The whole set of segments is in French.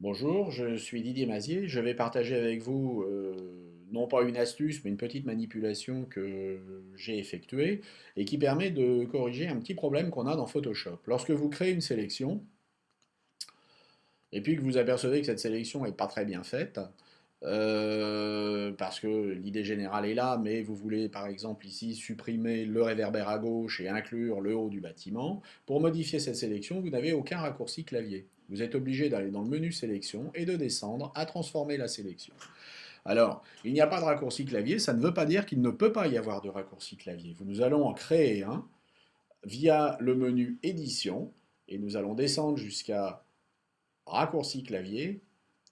Bonjour, je suis Didier Mazier. Je vais partager avec vous, non pas une astuce, mais une petite manipulation que j'ai effectuée et qui permet de corriger un petit problème qu'on a dans Photoshop. Lorsque vous créez une sélection et puis que vous apercevez que cette sélection n'est pas très bien faite, parce que l'idée générale est là, mais vous voulez par exemple ici supprimer le réverbère à gauche et inclure le haut du bâtiment. Pour modifier cette sélection, vous n'avez aucun raccourci clavier. Vous êtes obligé d'aller dans le menu sélection et de descendre à transformer la sélection. Alors, il n'y a pas de raccourci clavier, ça ne veut pas dire qu'il ne peut pas y avoir de raccourci clavier. Nous allons en créer un via le menu édition et nous allons descendre jusqu'à raccourci clavier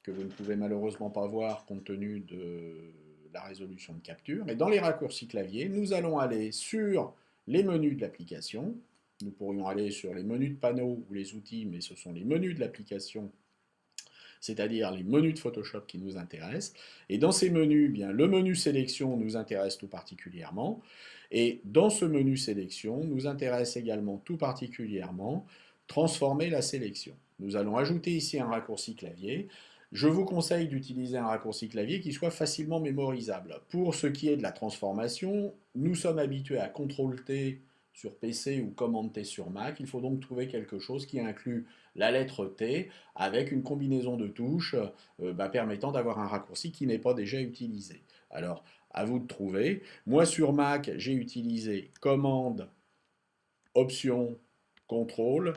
que vous ne pouvez malheureusement pas voir compte tenu de la résolution de capture. Et dans les raccourcis clavier, nous allons aller sur les menus de l'application. Nous pourrions aller sur les menus de panneau ou les outils, mais ce sont les menus de l'application, c'est-à-dire les menus de Photoshop qui nous intéressent. Et dans ces menus, bien, le menu sélection nous intéresse tout particulièrement. Et dans ce menu sélection, nous intéresse également tout particulièrement transformer la sélection. Nous allons ajouter ici un raccourci clavier. Je vous conseille d'utiliser un raccourci clavier qui soit facilement mémorisable. Pour ce qui est de la transformation, nous sommes habitués à CTRL-T sur PC ou Command-T sur Mac. Il faut donc trouver quelque chose qui inclut la lettre T avec une combinaison de touches permettant d'avoir un raccourci qui n'est pas déjà utilisé. Alors, à vous de trouver. Moi, sur Mac, j'ai utilisé Commande, Option, Contrôle,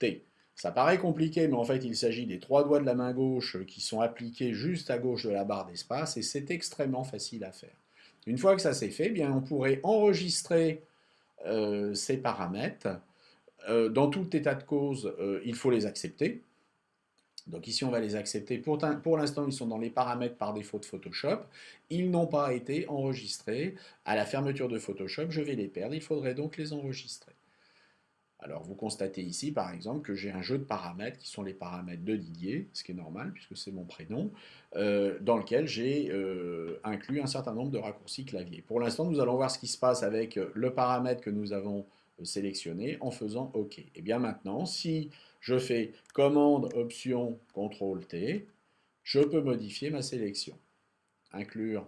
T. Ça paraît compliqué, mais en fait, il s'agit des trois doigts de la main gauche qui sont appliqués juste à gauche de la barre d'espace, et c'est extrêmement facile à faire. Une fois que ça c'est fait, bien, on pourrait enregistrer ces paramètres. Dans tout état de cause, il faut les accepter. Donc ici, on va les accepter. Pour l'instant, ils sont dans les paramètres par défaut de Photoshop. Ils n'ont pas été enregistrés. À la fermeture de Photoshop, je vais les perdre. Il faudrait donc les enregistrer. Alors vous constatez ici, par exemple, que j'ai un jeu de paramètres qui sont les paramètres de Didier, ce qui est normal puisque c'est mon prénom, dans lequel j'ai inclus un certain nombre de raccourcis clavier. Pour l'instant, nous allons voir ce qui se passe avec le paramètre que nous avons sélectionné en faisant OK. Et bien maintenant, si je fais commande, option, contrôle T, je peux modifier ma sélection. Inclure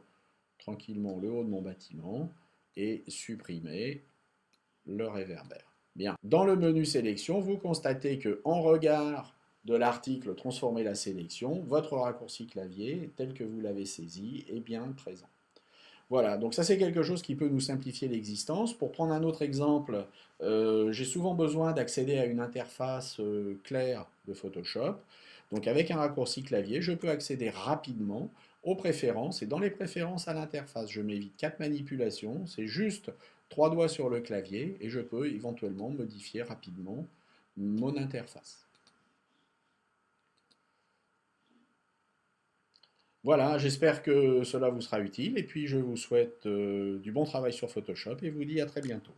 tranquillement le haut de mon bâtiment et supprimer le réverbère. Bien. Dans le menu sélection, vous constatez que en regard de l'article Transformer la sélection, votre raccourci clavier, tel que vous l'avez saisi, est bien présent. Voilà, donc ça c'est quelque chose qui peut nous simplifier l'existence. Pour prendre un autre exemple, j'ai souvent besoin d'accéder à une interface claire de Photoshop. Donc avec un raccourci clavier, je peux accéder rapidement aux préférences. Et dans les préférences à l'interface, je m'évite 4 manipulations. C'est juste 3 doigts sur le clavier et je peux éventuellement modifier rapidement mon interface. Voilà, j'espère que cela vous sera utile et puis je vous souhaite du bon travail sur Photoshop et vous dis à très bientôt.